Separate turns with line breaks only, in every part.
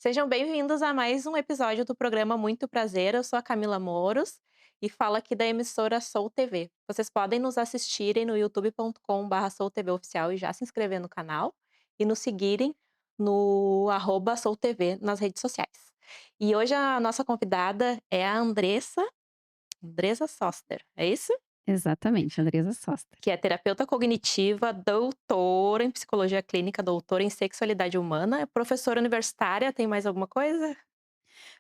Sejam bem-vindos a mais um episódio do programa Muito Prazer. Eu sou a Camila Moros e falo aqui da emissora Soul TV. Vocês podem nos assistirem no youtube.com/barra Soul TV Oficial e já se inscrever no canal e nos seguirem no @Soul TV nas redes sociais. E hoje a nossa convidada é a Andressa Soster, é isso?
Exatamente, Andresa Soster.
Que é terapeuta cognitiva, doutora em psicologia clínica, doutora em sexualidade humana, é professora universitária. Tem mais alguma coisa?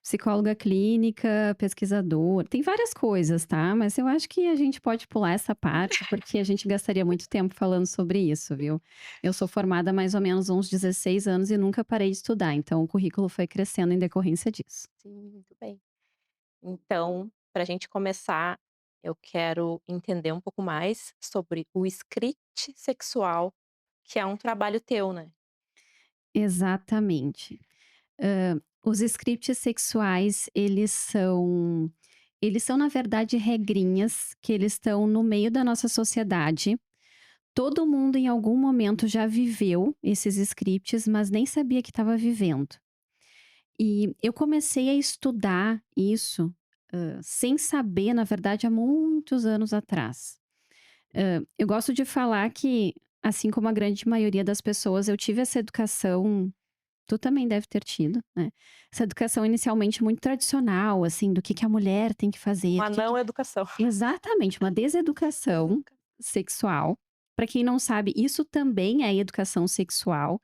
Psicóloga clínica, pesquisadora, tem várias coisas, tá? Mas eu acho que a gente pode pular essa parte, porque a gente gastaria muito tempo falando sobre isso, viu? Eu sou formada há mais ou menos uns 16 anos e nunca parei de estudar, então o currículo foi crescendo em decorrência disso.
Sim, muito bem. Então, para a gente começar, eu quero entender um pouco mais sobre o script sexual, que é um trabalho teu, né?
Exatamente. Os scripts sexuais, eles são, na verdade, regrinhas que eles estão no meio da nossa sociedade. Todo mundo em algum momento já viveu esses scripts, mas nem sabia que estava vivendo. E eu comecei a estudar isso, sem saber, na verdade, há muitos anos atrás. Eu gosto de falar que, assim como a grande maioria das pessoas, eu tive essa educação, tu também deve ter tido, né? Essa educação inicialmente muito tradicional, assim, do que a mulher tem que fazer,
Uma não educação.
exatamente, uma deseducação
Deseducação.
sexual. Para quem não sabe, isso também é educação sexual.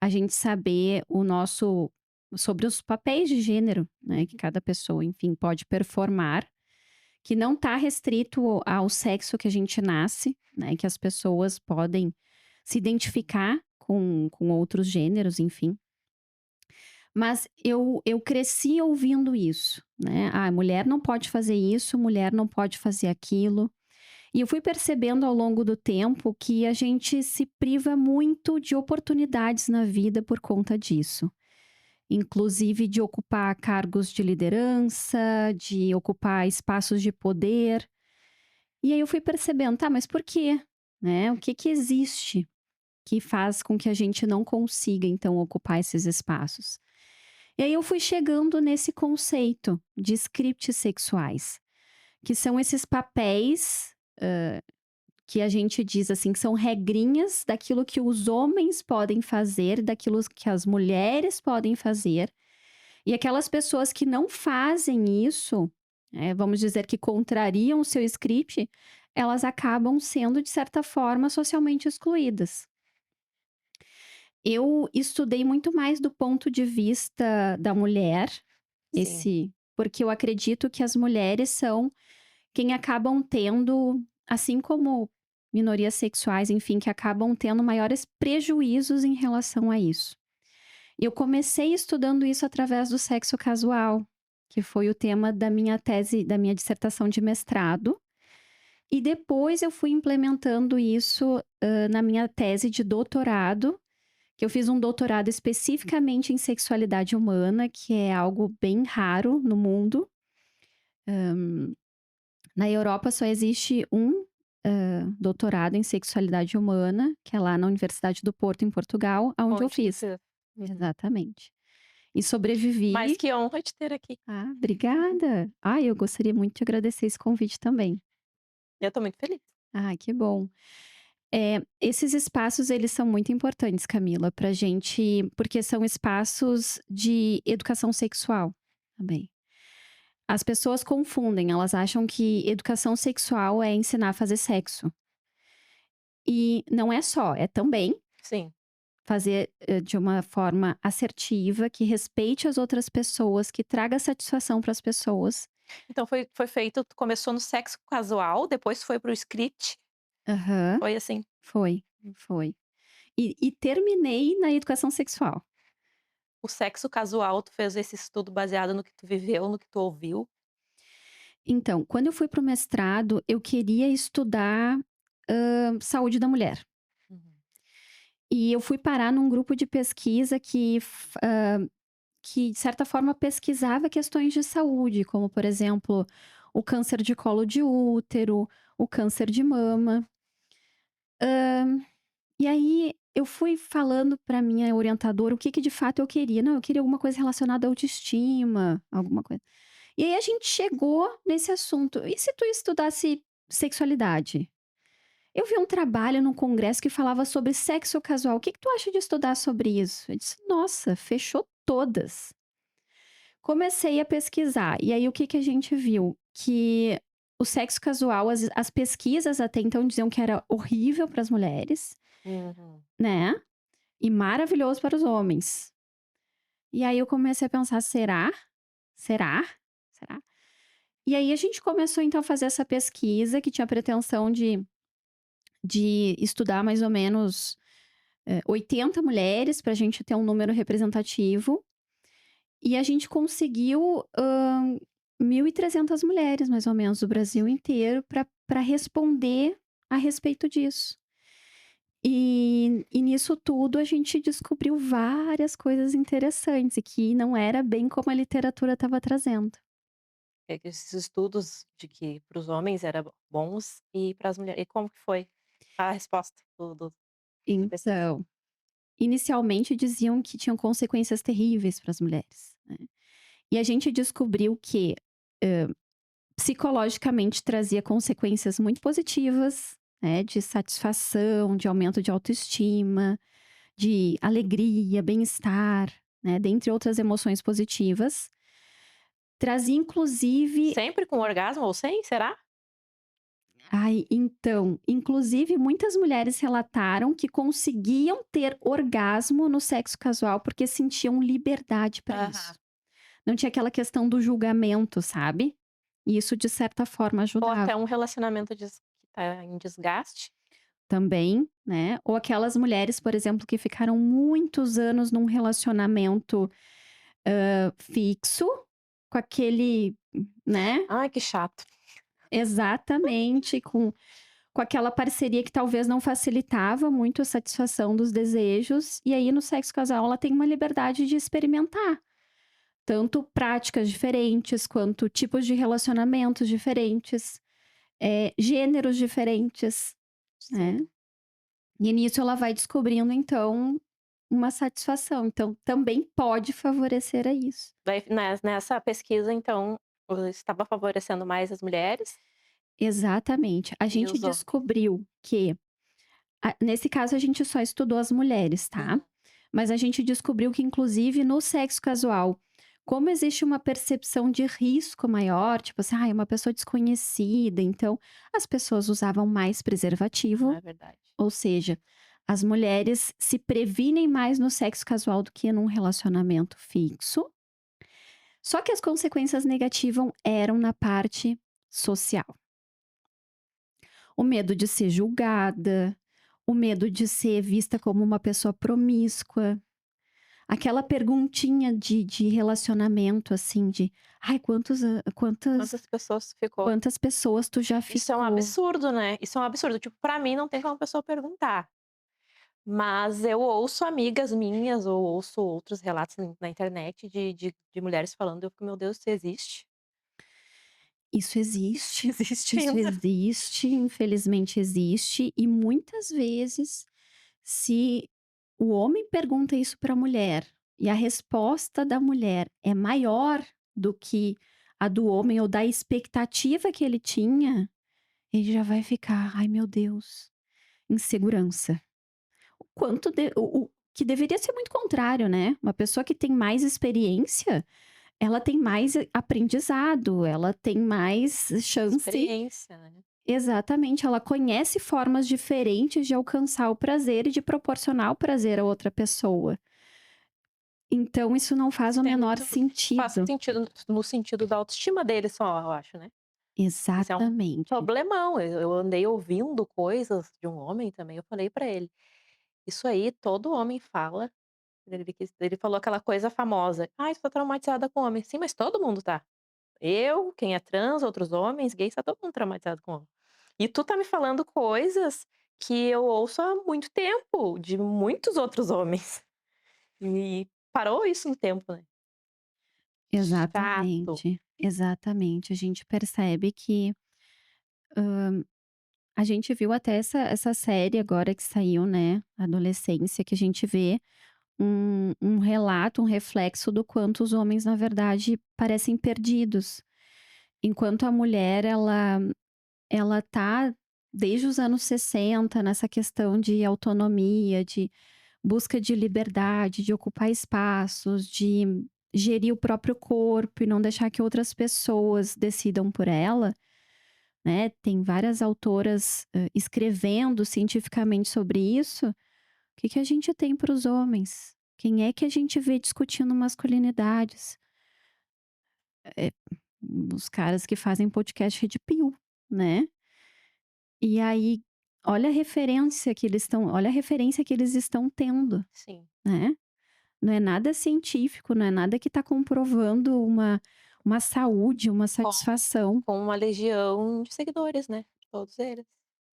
A gente saber o nosso sobre os papéis de gênero, né, que cada pessoa, enfim, pode performar, que não está restrito ao sexo que a gente nasce, né, que as pessoas podem se identificar com outros gêneros, enfim. Mas eu cresci ouvindo isso, né? Ah, mulher não pode fazer isso, mulher não pode fazer aquilo. E eu fui percebendo ao longo do tempo que a gente se priva muito de oportunidades na vida por conta disso. Inclusive de ocupar cargos de liderança, de ocupar espaços de poder. E aí eu fui percebendo, tá, mas por quê? Né? O que que existe que faz com que a gente não consiga, então, ocupar esses espaços? E aí eu fui chegando nesse conceito de scripts sexuais, que são esses papéis que a gente diz assim, que são regrinhas daquilo que os homens podem fazer, daquilo que as mulheres podem fazer. E aquelas pessoas que não fazem isso, vamos dizer que contrariam o seu script, elas acabam sendo, de certa forma, socialmente excluídas. Eu estudei muito mais do ponto de vista da mulher,
Sim.
porque eu acredito que as mulheres são quem acabam tendo, assim como minorias sexuais, enfim, que acabam tendo maiores prejuízos em relação a isso. E eu comecei estudando isso através do sexo casual, que foi o tema da minha tese, da minha dissertação de mestrado. E depois eu fui implementando isso, na minha tese de doutorado, que eu fiz um doutorado especificamente em sexualidade humana, que é algo bem raro no mundo. Na Europa só existe um, doutorado em sexualidade humana, que é lá na Universidade do Porto, em Portugal, aonde eu
Onde tu
fiz.
fez? Uhum.
Exatamente. E
Mas
sobrevivi.
que honra te ter aqui.
Ah, obrigada. Ah, eu gostaria muito de agradecer esse convite também.
Eu tô muito feliz.
Ah, que bom. Esses espaços, eles são muito importantes, Camila, pra gente, porque são espaços de educação sexual também. As pessoas confundem, elas acham que educação sexual é ensinar a fazer sexo. E não é só, é também
Sim.
fazer, de uma forma assertiva, que respeite as outras pessoas, que traga satisfação para as pessoas.
Então foi feito, tu começou no sexo casual, depois foi para o script,
Aham,
foi assim?
foi, foi. E terminei na educação sexual.
O sexo casual, tu fez esse estudo baseado no que tu viveu, no que tu ouviu?
Então, quando eu fui para o mestrado, eu queria estudar, saúde da mulher.
Uhum.
E eu fui parar num grupo de pesquisa que de certa forma pesquisava questões de saúde, como por exemplo, o câncer de colo de útero, o câncer de mama. E aí eu fui falando pra minha orientadora o que que de fato eu queria. Não, eu queria alguma coisa relacionada à autoestima, alguma coisa. E aí a gente chegou nesse assunto. E se tu estudasse sexualidade? Eu vi um trabalho num congresso que falava sobre sexo casual. O que que tu acha de estudar sobre isso? Eu disse: "Nossa, fechou todas". Comecei a pesquisar, e aí o que que a gente viu? Que o sexo casual, as pesquisas até então diziam que era horrível para as mulheres,
Uhum.
né, e maravilhoso para os homens. E aí eu comecei a pensar: "Será? Será? Será?". E aí a gente começou então a fazer essa pesquisa que tinha a pretensão de estudar mais ou menos, 80 mulheres para a gente ter um número representativo, e a gente conseguiu, 1.300 mulheres mais ou menos do Brasil inteiro para responder a respeito disso. E nisso tudo a gente descobriu várias coisas interessantes e que não era bem como a literatura estava trazendo.
É que esses estudos de que para os homens era bons e para as mulheres e como que foi a resposta da pesquisa?
Então, inicialmente diziam que tinham consequências terríveis para as mulheres, né. E a gente descobriu que, psicologicamente trazia consequências muito positivas, né, de satisfação, de aumento de autoestima, de alegria, bem-estar, né, dentre outras emoções positivas. Trazia inclusive
Sempre com orgasmo ou sem, será?
ai, então, inclusive muitas mulheres relataram que conseguiam ter orgasmo no sexo casual, porque sentiam liberdade para
Aham.
isso. Não tinha aquela questão do julgamento, sabe. E isso de certa forma
Ou
ajudava.
até um relacionamento que tá em desgaste.
Também, né, ou aquelas mulheres, por exemplo, que ficaram muitos anos num relacionamento, fixo, com aquele, né,
Ai, que chato.
exatamente, com aquela parceria que talvez não facilitava muito a satisfação dos desejos, e aí no sexo casual ela tem uma liberdade de experimentar, tanto práticas diferentes, quanto tipos de relacionamentos diferentes, gêneros diferentes, né.
Sim.
E nisso ela vai descobrindo então uma satisfação, então também pode favorecer a isso.
Daí nessa pesquisa então, estava favorecendo mais as mulheres
Exatamente. A
e
gente
os homens.
descobriu que nesse caso a gente só estudou as mulheres, tá.
Uhum.
Mas a gente descobriu que inclusive no sexo casual, como existe uma percepção de risco maior, tipo assim, é uma pessoa desconhecida, então as pessoas usavam mais
Ah,
preservativo,
é verdade.
ou seja, as mulheres se previnem mais no sexo casual do que num relacionamento fixo. Só que as consequências negativas eram na parte social. O medo de ser julgada, o medo de ser vista como uma pessoa promíscua, aquela perguntinha de relacionamento, assim, de: "Ai,
Quantas pessoas ficou
quantas pessoas tu já
isso é um
ficou?".
absurdo, né, isso é um absurdo, tipo, pra mim não tem como a pessoa perguntar, mas eu ouço amigas minhas ou ouço outros relatos na internet de mulheres falando, eu fico: "Meu Deus, isso existe? Existe
Isso
ainda?"
existe, infelizmente existe, e muitas vezes, se o homem pergunta isso para a mulher e a resposta da mulher é maior do que a do homem ou da expectativa que ele tinha, ele já vai ficar: "Ai meu Deus", insegurança. O quanto o que deveria ser muito contrário, né, uma pessoa que tem mais experiência, ela tem mais aprendizado, ela tem mais chance.
Experiência, né.
Exatamente, ela conhece formas diferentes de alcançar o prazer e de proporcionar o prazer a outra pessoa. Então isso não faz
Isso
o
tem
menor
muito faz
sentido.
sentido no sentido da autoestima dele só, eu acho, né. Isso é um
Exatamente.
problemão, eu andei ouvindo coisas de um homem também, eu falei pra ele: "Isso aí todo homem fala". Ele falou aquela coisa famosa: "Ai, estou traumatizada com homem". Sim, mas todo mundo tá. Eu, quem é trans, outros homens, gays, tá todo mundo traumatizado com homem. E tu tá me falando coisas que eu ouço há muito tempo, de muitos outros homens. E parou isso no tempo, né. Chato.
Exatamente, exatamente. A gente percebe que A gente viu até essa série agora que saiu, né, Adolescência, que a gente vê um relato, um reflexo do quanto os homens, na verdade, parecem perdidos. Enquanto a mulher, ela tá desde os anos 60 nessa questão de autonomia, de busca de liberdade, de ocupar espaços, de gerir o próprio corpo e não deixar que outras pessoas decidam por ela, né? Tem várias autoras, escrevendo cientificamente sobre isso. O que que a gente tem para os homens? Quem é que a gente vê discutindo masculinidades? Eh, os caras que fazem podcast Red Pill, né? E aí, olha a referência que eles estão tendo,
Sim.
né? Não é nada científico, não é nada que está comprovando uma saúde, uma
Com
satisfação.
com uma legião de seguidores, né, todos eles.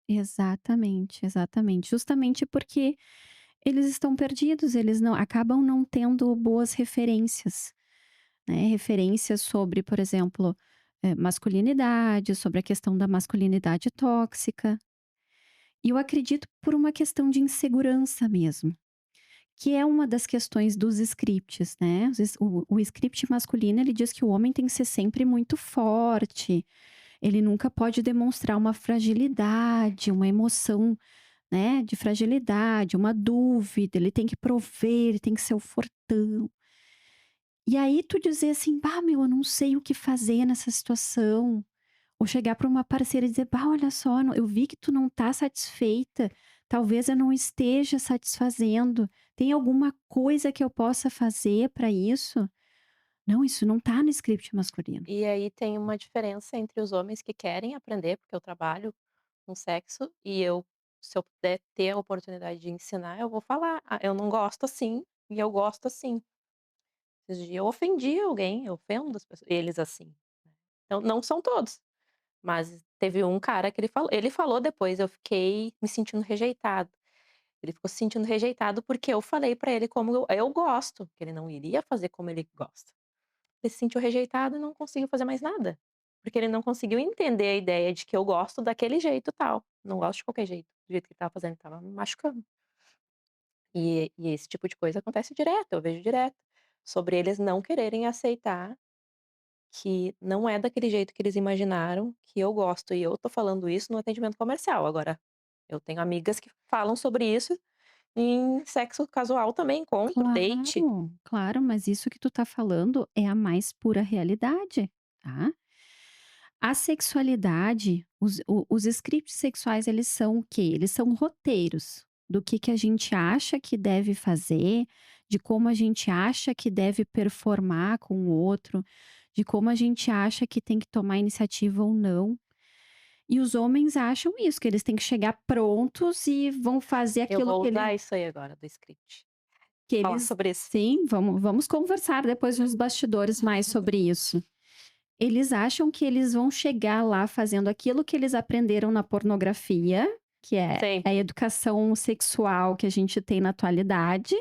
Exatamente, exatamente. Justamente porque eles estão perdidos, eles não acabam não tendo boas referências, né, referências sobre, por exemplo, masculinidade, sobre a questão da masculinidade tóxica. E eu acredito por uma questão de insegurança mesmo, que é uma das questões dos scripts, né. O script masculino, ele diz que o homem tem que ser sempre muito forte, ele nunca pode demonstrar uma fragilidade, uma emoção, né, de fragilidade, uma dúvida, ele tem que prover, ele tem que ser o fortão. E aí tu dizer assim: "Bah, meu, eu não sei o que fazer nessa situação", ou chegar para uma parceira e dizer: "Bah, olha só, eu vi que tu não tá satisfeita, talvez eu não esteja satisfazendo, tem alguma coisa que eu possa fazer para isso?". Não, isso não tá no script masculino.
E aí tem uma diferença entre os homens que querem aprender, porque eu trabalho com sexo e se eu puder ter a oportunidade de ensinar, eu vou falar: "Ah, eu não gosto assim e eu gosto assim". Esses dias eu ofendi alguém, eu ofendo as pessoas eles assim. Então não são todos, mas teve um cara que ele falou depois: "Eu fiquei me sentindo rejeitado". Ele ficou se sentindo rejeitado, porque eu falei pra ele como eu gosto, que ele não iria fazer como ele gosta. Ele se sentiu rejeitado e não conseguiu fazer mais nada, porque ele não conseguiu entender a ideia de que eu gosto daquele jeito tal, não gosto de qualquer jeito, do jeito que ele estava fazendo, ele estava me machucando. E esse tipo de coisa acontece direto, eu vejo direto, sobre eles não quererem aceitar que não é daquele jeito que eles imaginaram que eu gosto, e eu tô falando isso no atendimento comercial. Agora, eu tenho amigas que falam sobre isso em sexo casual também, encontro, date.
Claro, claro, mas isso que tu tá falando é a mais pura realidade, tá? A sexualidade, os scripts sexuais, eles são o quê? Eles são roteiros do que a gente acha que deve fazer, de como a gente acha que deve performar com o outro, de como a gente acha que tem que tomar iniciativa ou não. E os homens acham isso, que eles têm que chegar prontos e vão fazer
Eu
aquilo
vou usar isso aí agora do script,
que
falar
eles
sobre isso.
sim, vamos conversar depois nos bastidores mais sobre isso. Eles acham que eles vão chegar lá fazendo aquilo que eles aprenderam na pornografia, que é a
Sempre.
educação sexual que a gente tem na atualidade.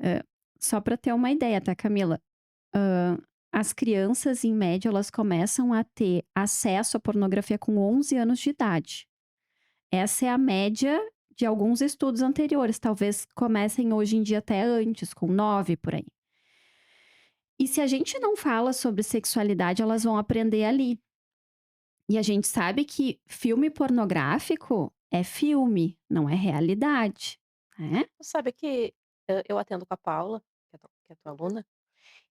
Hã, só para ter uma ideia, tá, Camila? As crianças, em média, elas começam a ter acesso à pornografia com 11 anos de idade. Essa é a média de alguns estudos anteriores, talvez comecem hoje em dia até antes, com 9 por aí. E se a gente não fala sobre sexualidade, elas vão aprender ali. E a gente sabe que filme pornográfico é filme, não é realidade, né?
Você sabe que eu atendo com a Paula, que é tua aluna,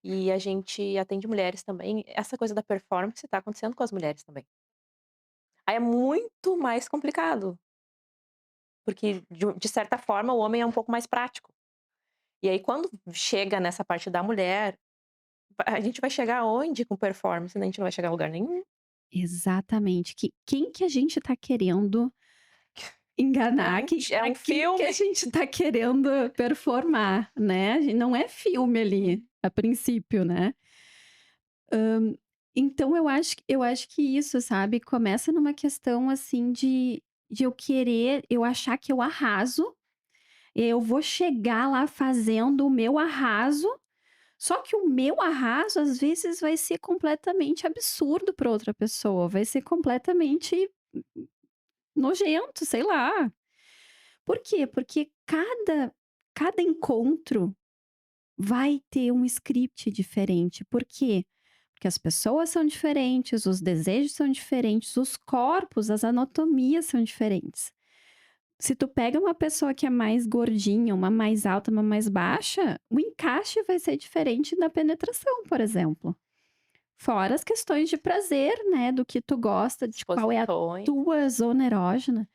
e a gente atende mulheres também, essa coisa da performance tá acontecendo com as mulheres também. Aí é muito mais complicado, porque de certa forma o homem é um pouco mais prático. E aí quando chega nessa parte da mulher, a gente vai chegar aonde com performance, né, a gente não vai chegar a lugar nenhum.
Exatamente. Quem que a gente tá querendo enganar?
É
Pra
um
quem que a
filme.
gente tá querendo performar, né? Não é filme ali, a princípio, né? Então eu acho que isso, sabe, começa numa questão assim de eu achar que eu arraso, eu vou chegar lá fazendo o meu arraso. Só que o meu arraso, às vezes, vai ser completamente absurdo para outra pessoa, vai ser completamente nojento, sei lá. Por quê? Porque cada encontro vai ter um script diferente. Por quê? Porque as pessoas são diferentes, os desejos são diferentes, os corpos, as anatomias são diferentes. Se tu pega uma pessoa que é mais gordinha, uma mais alta, uma mais baixa, o encaixe vai ser diferente na penetração, por exemplo. Fora as questões de prazer, né, do que tu gosta,
As
de qual é a
posições.
tua zona erógena,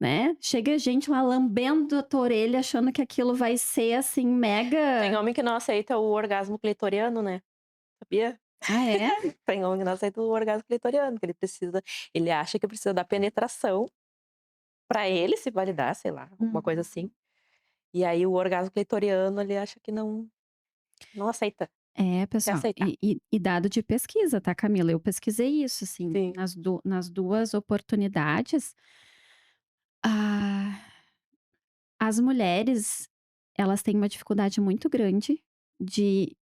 né. Chega gente lá lambendo a tua orelha achando que aquilo vai ser, assim,
Tem
mega.
homem que não aceita o orgasmo clitoriano, né, sabia?
Ah, é?
Tem homem que não aceita o orgasmo clitoriano, que ele acha que precisa da penetração pra ele se validar, sei lá, alguma coisa
Uhum.
assim. E aí o orgasmo clitoriano ele acha que não aceita,
É,
não quer
pessoal,
aceitar.
e dado de pesquisa, tá, Camila? Eu pesquisei isso, assim,
Sim.
nas 2 oportunidades. Ah, as mulheres, elas têm uma dificuldade muito grande de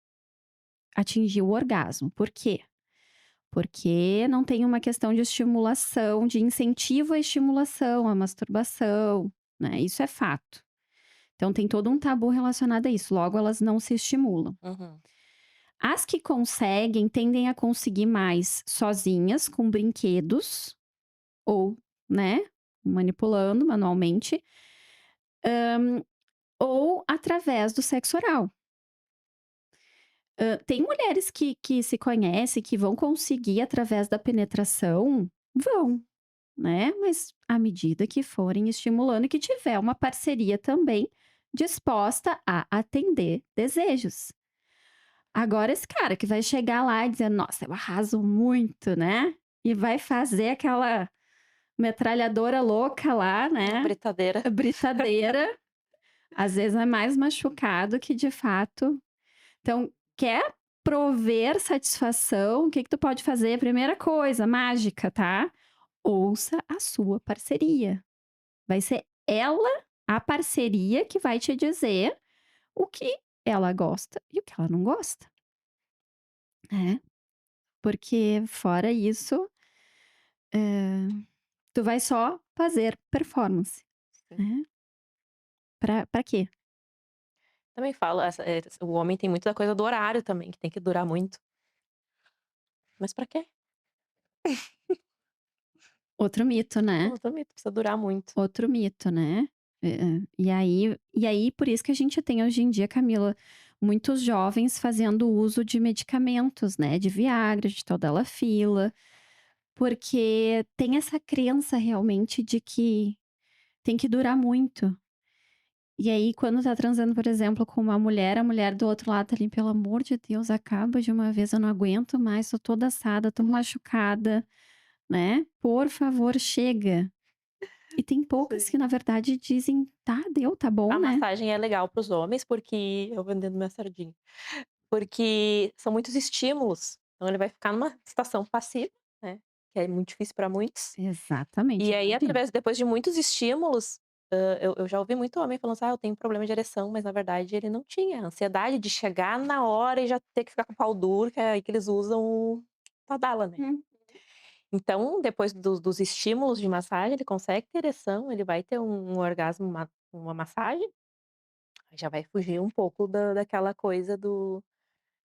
atingir o orgasmo. Por quê? Porque não tem uma questão de estimulação, de incentivo à estimulação, à masturbação, né, isso é fato. Então tem todo um tabu relacionado a isso, logo elas não se estimulam.
Uhum.
As que conseguem, tendem a conseguir mais sozinhas, com brinquedos ou, né, manipulando manualmente, ou através do sexo oral. Tem mulheres que se conhecem, que vão conseguir através da penetração, vão, né, mas à medida que forem estimulando e que tiver uma parceria também disposta a atender desejos. Agora esse cara que vai chegar lá e dizer: "Nossa, eu arraso muito", né, e vai fazer aquela metralhadora louca lá,
Uma
né,
britadeira.
britadeira, às vezes é mais machucado que de fato. Então, quer prover satisfação, o que que tu pode fazer? Primeira coisa, mágica, tá? Ouça a sua parceria. Vai ser ela, a parceria, que vai te dizer o que ela gosta e o que ela não gosta, né? Porque fora isso, tu vai só fazer performance,
Sim.
né? Pra quê?
Também falo o homem tem muito da coisa do horário também, que tem que durar muito. Mas pra quê?
Outro mito, né?
Eu também precisa durar muito.
Outro mito, né. E aí por isso que a gente tem hoje em dia, Camila, muitos jovens fazendo uso de medicamentos, né, de Viagra, de Tadalafila, porque tem essa crença realmente de que tem que durar muito. E aí quando tá transando, por exemplo, com uma mulher, a mulher do outro lado tá ali: "Pelo amor de Deus, acaba de uma vez, eu não aguento mais, tô toda assada, tô machucada, né, por favor, chega". E tem poucas
Sim.
que na verdade dizem: "Tá, deu, tá bom,
A
né".
massagem é legal para os homens, porque eu vendendo minha sardinha, porque são muitos estímulos, então ele vai ficar numa situação passiva, né, que é muito difícil para muitos.
Exatamente,
E aí
imagina.
depois de muitos estímulos, eu já ouvi muito homem falando assim: "Ah, eu tenho problema de ereção", mas na verdade ele não tinha, a ansiedade de chegar na hora e já ter que ficar com o pau duro, que é aí que eles usam o Tadala, né.
Hum.
Então depois dos estímulos de massagem, ele consegue ter ereção, ele vai ter um orgasmo uma massagem, aí já vai fugir um pouco daquela coisa de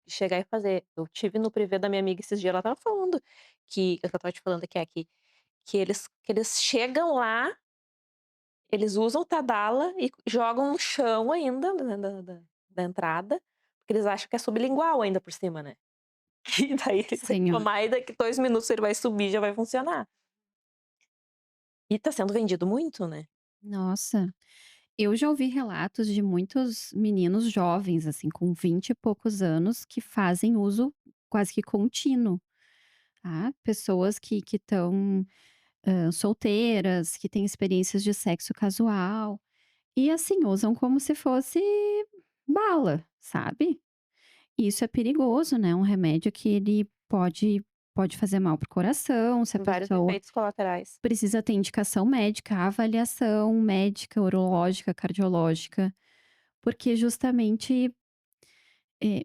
chegar e fazer. Eu tive no privê da minha amiga esses dias, ela estava falando que eu estava te falando que é que eles chegam lá, eles usam o Tadala e jogam no chão ainda, né, da entrada, porque eles acham que é sublingual ainda por cima, né. E daí ele tem que
Senhor.
tomar e daqui 2 minutos ele vai subir e já vai funcionar. E tá sendo vendido muito, né.
Nossa, eu já ouvi relatos de muitos meninos jovens, assim, com 20 e poucos anos, que fazem uso quase que contínuo, tá. Pessoas que estão, solteiras, que têm experiências de sexo casual, e assim, usam como se fosse bala, sabe. E isso é perigoso, né, um remédio que ele pode fazer mal para o coração, se a
Vários
pessoa
efeitos colaterais.
precisa ter indicação médica, avaliação médica, urológica, cardiológica, porque justamente,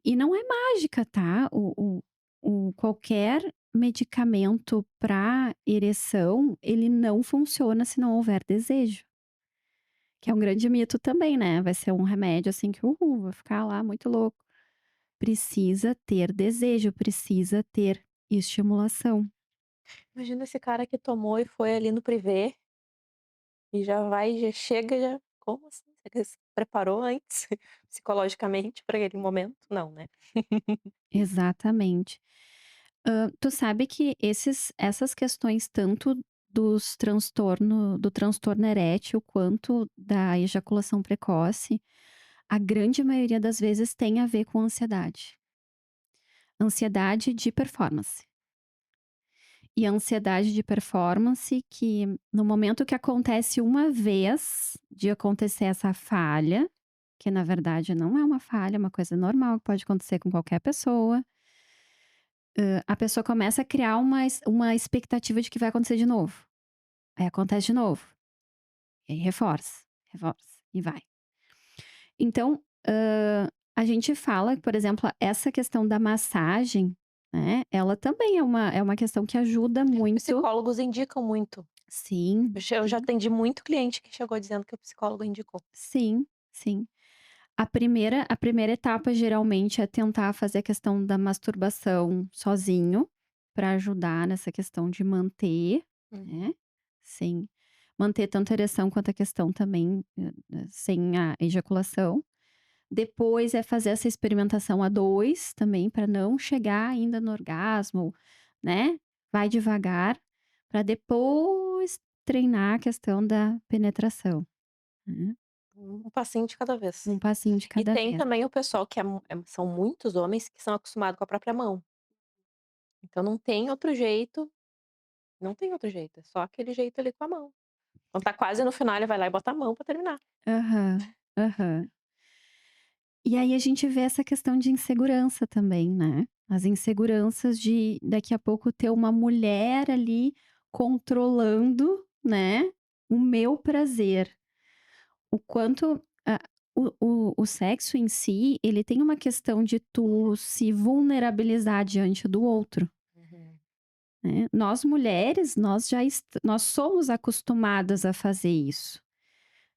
e não é mágica, tá, o qualquer medicamento para ereção, ele não funciona se não houver desejo, que é um grande mito também, né, vai ser um remédio, assim, que, vai ficar lá muito louco. Precisa ter desejo, precisa ter estimulação.
Imagina esse cara que tomou e foi ali no privê e já vai, já chega, já como assim? Será que ele se preparou antes psicologicamente para aquele momento? Não, né.
Exatamente. Tu sabe que essas questões tanto do transtorno erétil quanto da ejaculação precoce, a grande maioria das vezes tem a ver com ansiedade. Ansiedade de performance. E a ansiedade de performance que no momento que acontece uma vez de acontecer essa falha, que na verdade não é uma falha, é uma coisa normal que pode acontecer com qualquer pessoa, a pessoa começa a criar uma expectativa de que vai acontecer de novo. Aí acontece de novo, e aí reforça, reforça e vai. Então, a gente fala, por exemplo, essa questão da massagem, né, ela também é uma questão que ajuda muito.
Psicólogos indicam muito.
Sim,
Eu já
sim,
atendi muito cliente que chegou dizendo que o psicólogo indicou.
sim, sim. A primeira etapa geralmente é tentar fazer a questão da masturbação sozinho, para ajudar nessa questão de manter,
Uhum.
né, sim, manter tanto a ereção quanto a questão também, sem a ejaculação. Depois é fazer essa experimentação a 2 também, para não chegar ainda no orgasmo, né, vai devagar, para depois treinar a questão da penetração, né,
Um passinho de cada vez.
um passinho de
E
cada
tem
vez.
também o pessoal que são muitos homens que são acostumados com a própria mão. Então não tem outro jeito, não tem outro jeito, é só aquele jeito ali com a mão. Quando tá quase no final, ele vai lá e bota a mão pra terminar.
Aham, aham. E aí a gente vê essa questão de insegurança também, né. As inseguranças de daqui a pouco ter uma mulher ali controlando, né, o meu prazer. O quanto o sexo em si, ele tem uma questão de tu se vulnerabilizar diante do outro,
Uhum.
né. Nós mulheres, nós somos acostumadas a fazer isso,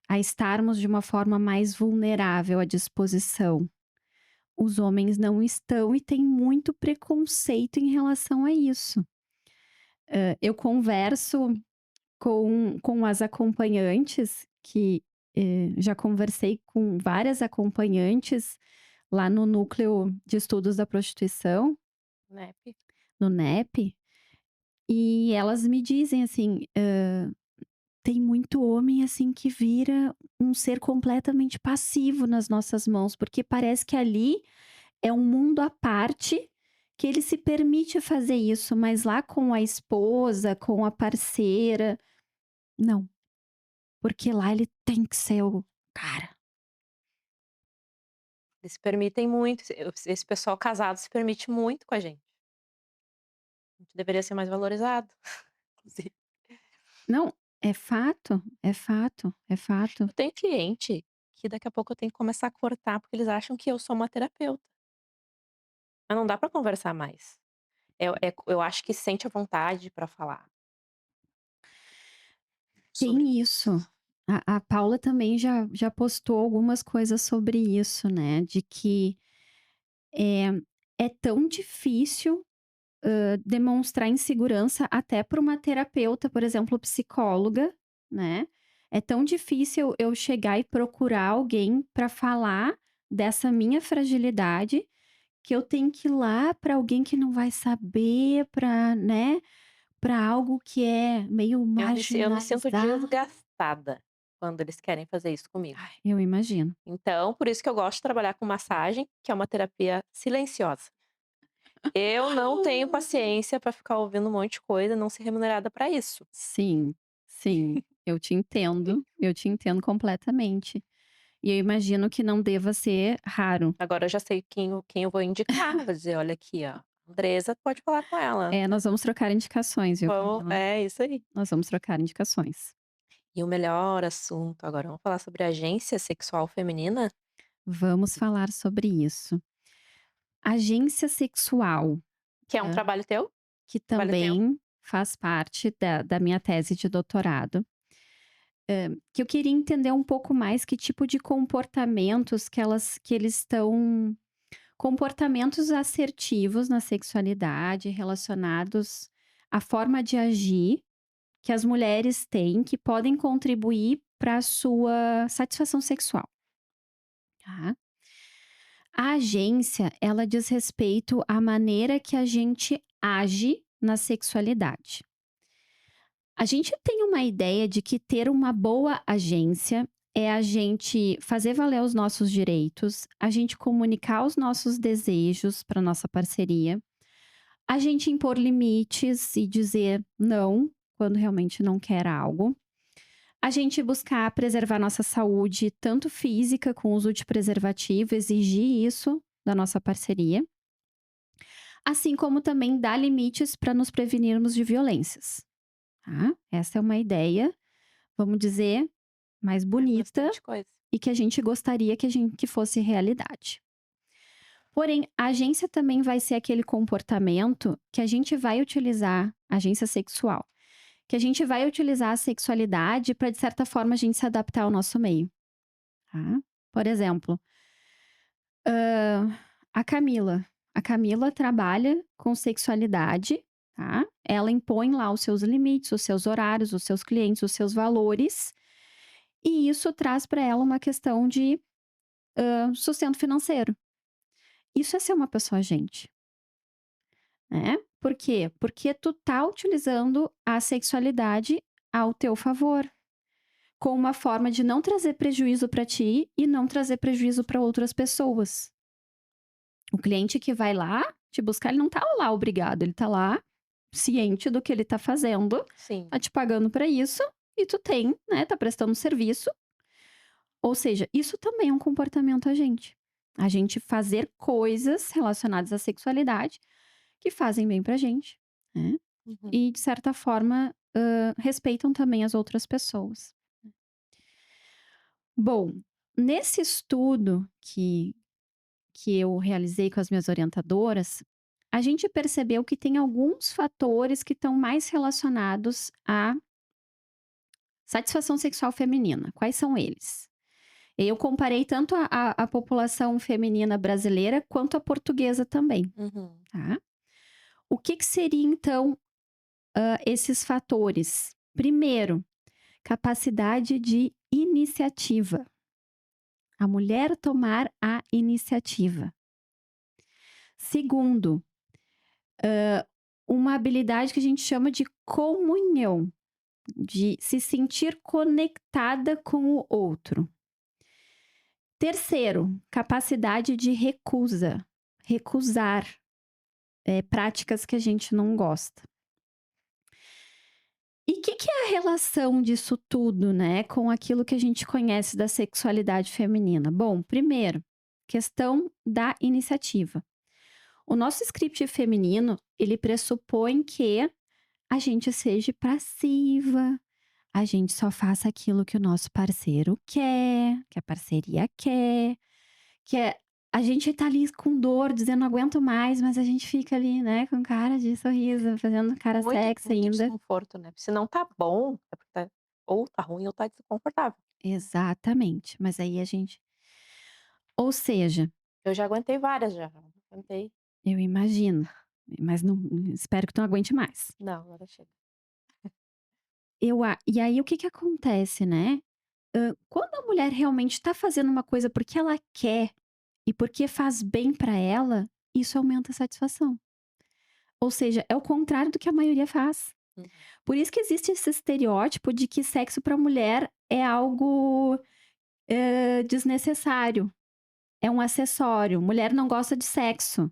a estarmos de uma forma mais vulnerável à disposição. Os homens não estão e têm muito preconceito em relação a isso. Eu converso com as acompanhantes que, já conversei com várias acompanhantes lá no Núcleo de Estudos da Prostituição,
NEP.
no NEP, e elas me dizem assim, tem muito homem, assim, que vira um ser completamente passivo nas nossas mãos, porque parece que ali é um mundo à parte, que ele se permite fazer isso, mas lá com a esposa, com a parceira, não, porque lá ele tem que ser o cara.
Eles se permitem muito, esse pessoal casado se permite muito com a gente. A gente deveria ser mais valorizado, inclusive.
Não, é fato, é fato, é fato.
Eu tenho cliente que daqui a pouco eu tenho que começar a cortar, porque eles acham que eu sou uma terapeuta, mas não dá pra conversar mais. Eu acho que sente a vontade pra falar sobre
Tem
isso.
isso. A Paula também já postou algumas coisas sobre isso, né, de que, é é tão difícil demonstrar insegurança até para uma terapeuta, por exemplo, psicóloga, né. É tão difícil eu chegar e procurar alguém para falar dessa minha fragilidade, que eu tenho que ir lá para alguém que não vai saber, para, né, para algo que é meio
Eu me sinto
marginalizado.
desgastada quando eles querem fazer isso comigo.
Ai, eu imagino.
Então, por isso que eu gosto de trabalhar com massagem, que é uma terapia silenciosa. Eu não tenho paciência pra ficar ouvindo um monte de coisa, não ser remunerada pra isso.
Sim, sim, eu te entendo completamente. E eu imagino que não deva ser raro.
Agora eu já sei quem eu vou indicar, vou dizer: "Olha aqui, ó, Andresa, pode falar com ela".
É, nós vamos trocar indicações, viu,
Vamos,
Camila?
é isso aí.
Nós vamos trocar indicações.
E o melhor assunto agora, vamos falar sobre agência sexual feminina?
Vamos falar sobre isso. Agência sexual,
Que é um
hã,
trabalho teu?
que
Vale o tempo.
também faz parte da minha tese de doutorado, que eu queria entender um pouco mais que tipo de comportamentos que eles estão comportamentos assertivos na sexualidade relacionados à forma de agir que as mulheres têm, que podem contribuir para a sua satisfação sexual, tá. A agência, ela diz respeito à maneira que a gente age na sexualidade. A gente tem uma ideia de que ter uma boa agência é a gente fazer valer os nossos direitos, a gente comunicar os nossos desejos para nossa parceria, a gente impor limites e dizer não quando realmente não quer algo. A gente buscar preservar nossa saúde, tanto física, com o uso de preservativo, exigir isso da nossa parceria, assim como também dar limites para nos prevenirmos de violências, tá? Essa é uma ideia, vamos dizer, mais
É
bonita
bastante coisa.
e que a gente gostaria que fosse realidade. Porém, a agência também vai ser aquele comportamento que a gente vai utilizar, agência sexual, que a gente vai utilizar a sexualidade para, de certa forma, a gente se adaptar ao nosso meio. Tá? Por exemplo, a Camila. A Camila trabalha com sexualidade, tá? Ela impõe lá os seus limites, os seus horários, os seus clientes, os seus valores, e isso traz para ela uma questão de sustento financeiro. Isso é ser uma pessoa agente, né? Por quê? Porque tu tá utilizando a sexualidade ao teu favor, com uma forma de não trazer prejuízo para ti e não trazer prejuízo para outras pessoas. O cliente que vai lá te buscar, ele não tá lá obrigado, ele tá lá ciente do que ele tá fazendo,
Sim.
tá te pagando pra isso e tu tem, né, tá prestando um serviço. Ou seja, isso também é um comportamento agente. A gente fazer coisas relacionadas à sexualidade que fazem bem pra gente, né,
Uhum.
e de certa forma, respeitam também as outras pessoas. Bom, nesse estudo que eu realizei com as minhas orientadoras, a gente percebeu que tem alguns fatores que estão mais relacionados à satisfação sexual feminina. Quais são eles? Eu comparei tanto a população feminina brasileira quanto a portuguesa também,
Uhum.
tá? O que seria então esses fatores? Primeiro, capacidade de iniciativa. A mulher tomar a iniciativa. Segundo, uma habilidade que a gente chama de comunhão, de se sentir conectada com o outro. Terceiro, capacidade de recusa, recusar práticas que a gente não gosta. E o que é a relação disso tudo, né, com aquilo que a gente conhece da sexualidade feminina? Bom, primeiro, questão da iniciativa. O nosso script feminino, ele pressupõe que a gente seja passiva, a gente só faça aquilo que o nosso parceiro quer, que a parceria quer, que é a gente tá ali com dor, dizendo: "Não aguento mais", mas a gente fica ali, né, com cara de sorriso, fazendo cara
Muito
sexy
muito
ainda.
desconforto, né. Se não tá bom, é porque tá ou tá ruim ou tá desconfortável.
Exatamente, mas aí a gente ou seja,
Eu já aguentei várias já, aguentei.
eu imagino, mas não espero que tu não aguente mais.
Não, agora chega.
E aí o que que acontece, né, quando a mulher realmente tá fazendo uma coisa porque ela quer e porque faz bem pra ela, isso aumenta a satisfação. Ou seja, é o contrário do que a maioria faz.
Uhum.
Por isso que existe esse estereótipo de que sexo para mulher é algo, desnecessário, é um acessório, mulher não gosta de sexo.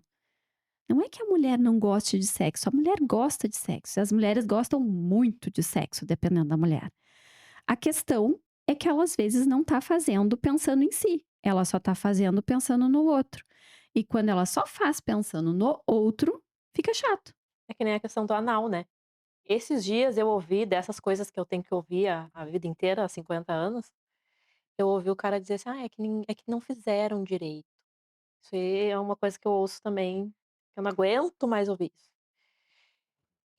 Não é que a mulher não goste de sexo, a mulher gosta de sexo, as mulheres gostam muito de sexo, dependendo da mulher. A questão é que ela às vezes não tá fazendo pensando em si, ela só tá fazendo pensando no outro. E quando ela só faz pensando no outro, fica chato.
É que nem a questão do anal, né. Esses dias eu ouvi dessas coisas que eu tenho que ouvir a vida inteira, há 50 anos, eu ouvi o cara dizer assim: "Ah, é que não fizeram direito". Isso aí é uma coisa que eu ouço também, que eu não aguento mais ouvir isso.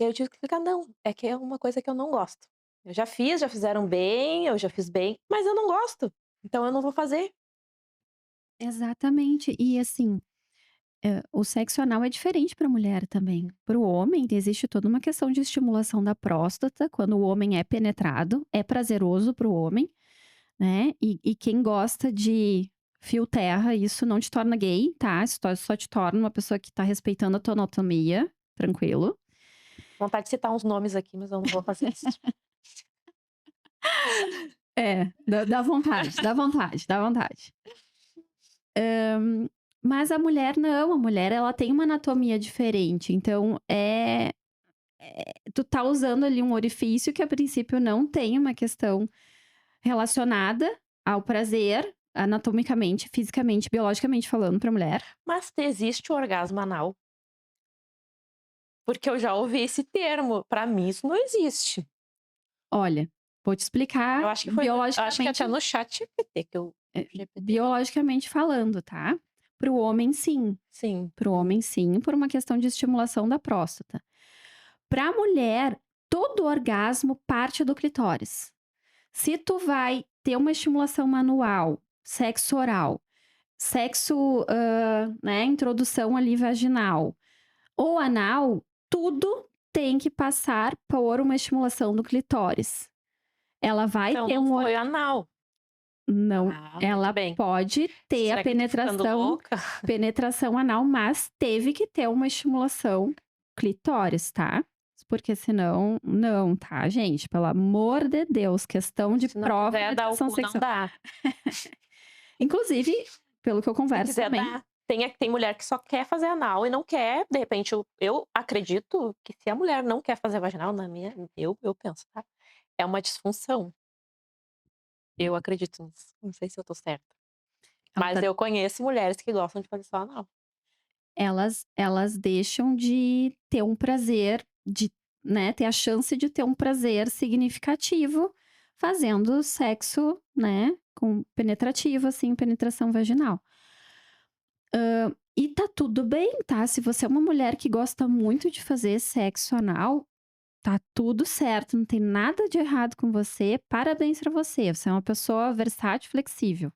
E aí eu tive que explicar: "Não, é que é uma coisa que eu não gosto. Eu já fiz, já fizeram bem, eu já fiz bem, mas eu não gosto, então eu não vou fazer".
Exatamente. E assim, o sexo anal é diferente para a mulher também. Para o homem, existe toda uma questão de estimulação da próstata, quando o homem é penetrado, é prazeroso para o homem, né, e quem gosta de fio terra, isso não te torna gay, tá, isso só te torna uma pessoa que tá respeitando a tua anatomia, tranquilo.
Vontade de citar uns nomes aqui, mas eu não vou fazer isso.
É, dá vontade, dá vontade, dá vontade. Mas a mulher não, a mulher ela tem uma anatomia diferente, então, tu tá usando ali um orifício que a princípio não tem uma questão relacionada ao prazer, anatomicamente, fisicamente, biologicamente falando pra mulher.
Mas existe o orgasmo anal? Porque eu já ouvi esse termo, pra mim isso não existe.
Olha, vou te explicar
Eu acho que
biologicamente,
até no ChatGPT que eu GPT.
biologicamente falando, tá? Para o homem, sim.
Sim.
Para o homem, sim, por uma questão de estimulação da próstata. Para a mulher, todo orgasmo parte do clitóris. Se tu vai ter uma estimulação manual, sexo oral, sexo, né, introdução ali vaginal ou anal, tudo tem que passar por uma estimulação do clitóris. Ela vai
Então
ter
não
um or
foi anal.
não,
Ah, muito
ela
bem.
pode ter a
Será que eu tô ficando louca?
penetração anal, mas teve que ter uma estimulação clitóris, tá? Porque senão não, tá, gente? Pelo amor de Deus, questão de
Se não
prova de
quiser dar o
educação
cu, não
sexual.
dá.
Inclusive, pelo que eu
Se
converso
quiser
também,
dar. Tem mulher que só quer fazer anal e não quer, de repente eu acredito que se a mulher não quer fazer vaginal, na minha eu penso, tá, é uma disfunção. Eu acredito nisso. Não sei se eu tô certa.
ela
Mas
tá
eu conheço mulheres que gostam de fazer só anal.
elas deixam de ter um prazer, de, né, ter a chance de ter um prazer significativo fazendo sexo, né, com penetrativo, assim, penetração vaginal. E tá tudo bem, tá? Se você é uma mulher que gosta muito de fazer sexo anal, tá tudo certo, não tem nada de errado com você, parabéns pra você, você é uma pessoa versátil e flexível.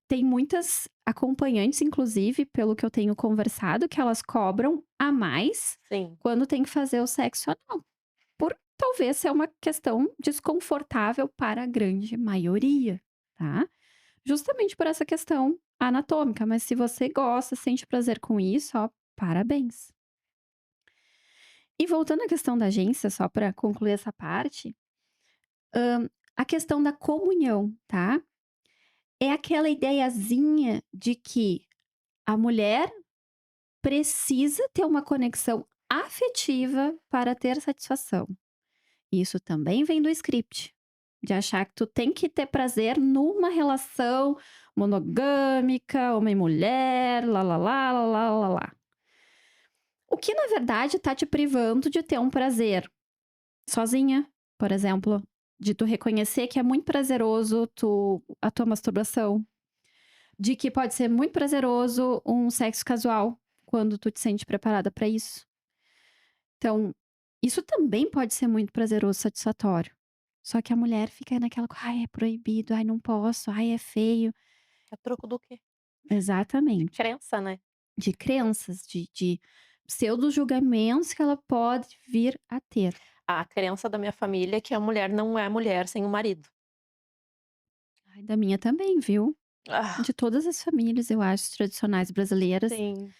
Tem muitas acompanhantes, inclusive, pelo que eu tenho conversado, que elas cobram a mais
Sim.
quando tem que fazer o sexo anal, por talvez ser uma questão desconfortável para a grande maioria, tá? Justamente por essa questão anatômica, mas se você gosta, sente prazer com isso, ó, parabéns. E voltando à questão da agência, só para concluir essa parte, a questão da comunhão, tá? É aquela ideiazinha de que a mulher precisa ter uma conexão afetiva para ter satisfação. Isso também vem do script, de achar que tu tem que ter prazer numa relação monogâmica, homem e mulher, lá lá lá lá lá lá lá. O que na verdade tá te privando de ter um prazer sozinha, por exemplo, de tu reconhecer que é muito prazeroso a tua masturbação, de que pode ser muito prazeroso um sexo casual, quando tu te sente preparada para isso. Então, isso também pode ser muito prazeroso, satisfatório. Só que a mulher fica naquela: "Ai, é proibido. Ai, não posso. Ai, é feio".
A troco do quê? De
Exatamente.
crença, né.
De crenças, de pseudo-julgamentos que ela pode vir a ter.
A crença da minha família é que a mulher não é mulher sem o marido.
Ai, da minha também, viu.
Ah,
De todas as famílias, eu acho, tradicionais brasileiras,
sim.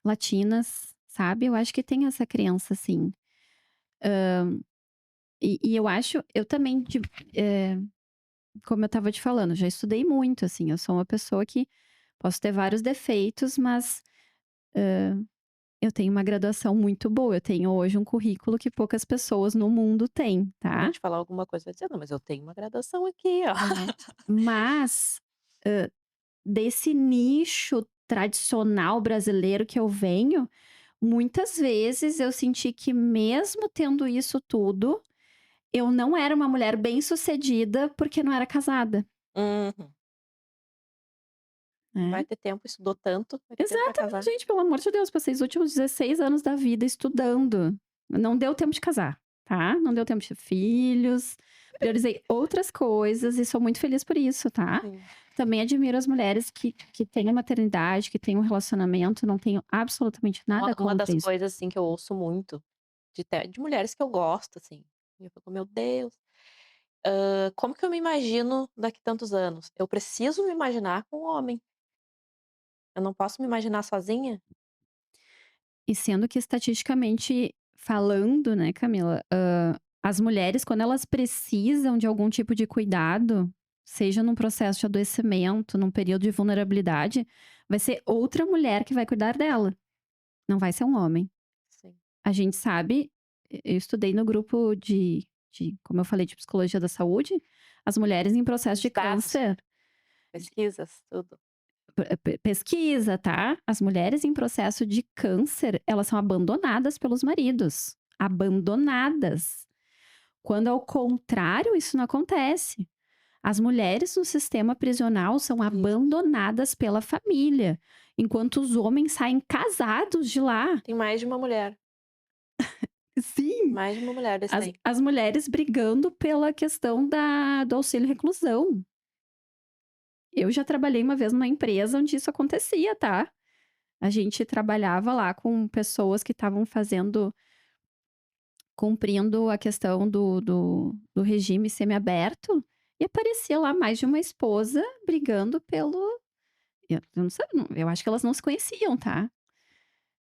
latinas, sabe, eu acho que tem essa crença, assim. E eu acho eu também eh, como eu estava te falando, já estudei muito, assim, eu sou uma pessoa que posso ter vários defeitos, mas eu tenho uma graduação muito boa, eu tenho hoje um currículo que poucas pessoas no mundo têm,
Eu ia
tá.
te falar alguma coisa, eu ia dizer: "Não, mas eu tenho uma graduação aqui, ó".
É. Mas, desse nicho tradicional brasileiro que eu venho, muitas vezes eu senti que mesmo tendo isso tudo, eu não era uma mulher bem-sucedida, porque não era casada,
Uhum. Não
né.
vai ter tempo, estudou tanto, vai ter tempo pra
Exatamente,
casar.
gente, pelo amor de Deus, passei os últimos 16 anos da vida estudando. Não deu tempo de casar, tá. Não deu tempo de ter filhos, priorizei outras coisas e sou muito feliz por isso, tá.
Sim.
Também admiro as mulheres que têm a maternidade, que têm um relacionamento, não tenho absolutamente
Uma
nada
uma
contra
das
isso.
coisas, assim, que eu ouço muito de mulheres que eu gosto, assim, e eu fico: "Meu Deus, como que eu me imagino daqui tantos anos? Eu preciso me imaginar com um homem, eu não posso me imaginar sozinha?"
E sendo que estatisticamente falando, né, Camila, as mulheres quando elas precisam de algum tipo de cuidado, seja num processo de adoecimento, num período de vulnerabilidade, vai ser outra mulher que vai cuidar dela, não vai ser um homem.
Sim.
A gente sabe, eu estudei no grupo como eu falei, de psicologia da saúde, as mulheres em processo de
Os dados,
câncer,
pesquisas, tudo.
pesquisa, tá? As mulheres em processo de câncer, elas são abandonadas pelos maridos. Abandonadas. Quando ao contrário, isso não acontece. As mulheres no sistema prisional são
Isso.
abandonadas pela família, enquanto os homens saem casados de lá.
Tem
Sim,
mais de uma mulher desse
as,
daí.
as mulheres brigando pela questão do auxílio reclusão. Eu já trabalhei uma vez numa empresa onde isso acontecia, tá? A gente trabalhava lá com pessoas que estavam cumprindo a questão do regime semiaberto, e aparecia lá mais de uma esposa brigando pelo eu não sei, eu acho que elas não se conheciam, tá.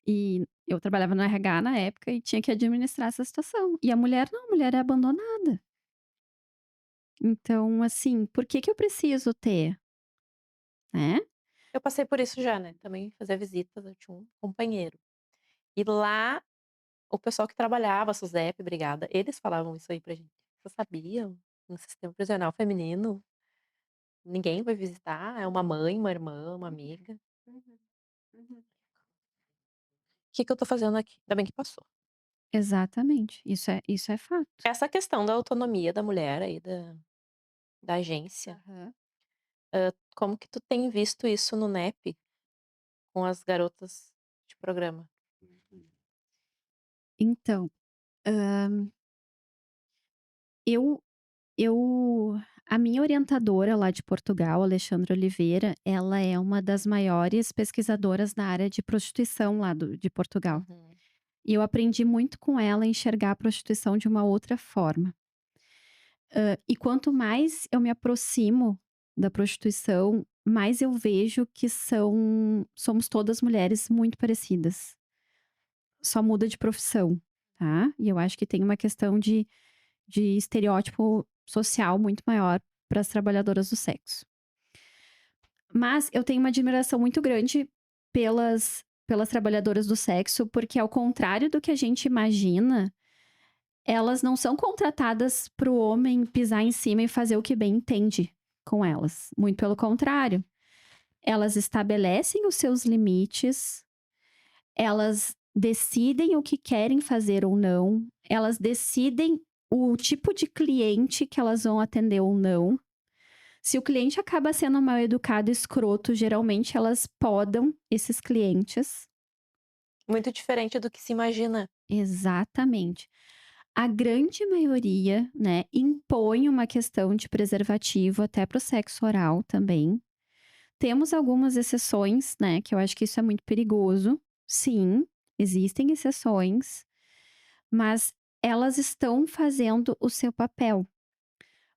E eu trabalhava no RH na época e tinha que administrar essa situação. E a mulher não, a mulher é abandonada. Então, assim, por que que eu preciso ter, né?
Eu passei por isso já, né, também fazia visitas, eu tinha um companheiro. E lá, o pessoal que trabalhava, a SUSEP, brigada, eles falavam isso aí pra gente. "Vocês sabiam? No sistema prisional feminino, ninguém vai visitar, é uma mãe, uma irmã, uma amiga.
Uhum, uhum.
Que eu tô fazendo aqui?" Ainda bem que passou.
Exatamente, isso é fato.
Essa questão da autonomia da mulher aí da agência,
Aham.
como que tu tem visto isso no NEP com as garotas de programa?
Então, eu eu a minha orientadora lá de Portugal, Alexandra Oliveira, ela é uma das maiores pesquisadoras na área de prostituição lá de Portugal.
Uhum.
E eu aprendi muito com ela a enxergar a prostituição de uma outra forma. E quanto mais eu me aproximo da prostituição, mais eu vejo que somos todas mulheres muito parecidas. Só muda de profissão, tá? E eu acho que tem uma questão de estereótipo social muito maior para as trabalhadoras do sexo. Mas eu tenho uma admiração muito grande pelas trabalhadoras do sexo, porque ao contrário do que a gente imagina, elas não são contratadas para o homem pisar em cima e fazer o que bem entende com elas. Muito pelo contrário, elas estabelecem os seus limites, elas decidem o que querem fazer ou não, elas decidem o tipo de cliente que elas vão atender ou não. Se o cliente acaba sendo mal educado, escroto, geralmente elas podam esses clientes.
Muito diferente do que se imagina.
Exatamente. A grande maioria, né, impõe uma questão de preservativo até para o sexo oral também. Temos algumas exceções, né, que eu acho que isso é muito perigoso. Sim, existem exceções, mas elas estão fazendo o seu papel.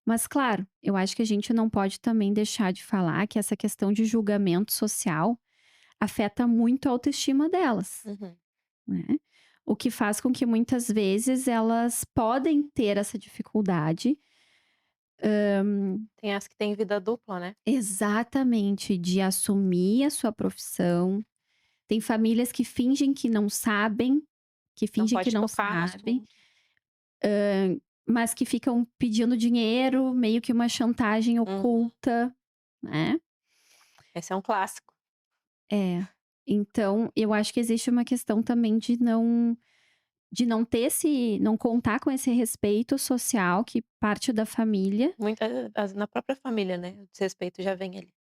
Mas claro, eu acho que a gente não pode também deixar de falar que essa questão de julgamento social afeta muito a autoestima delas,
Uhum.
né. O que faz com que muitas vezes elas podem ter essa dificuldade
Tem as que têm vida dupla, né.
exatamente, de assumir a sua profissão. Tem famílias que fingem que não sabem, que
Não
fingem que
pode
não
tocar no
sabem,
assunto.
mas que ficam pedindo dinheiro, meio que uma chantagem
Uhum.
oculta, né.
Esse é um clássico.
É. Então, eu acho que existe uma questão também de não ter não contar com esse respeito social que parte da família.
Muita na própria família, né, o desrespeito já vem ali.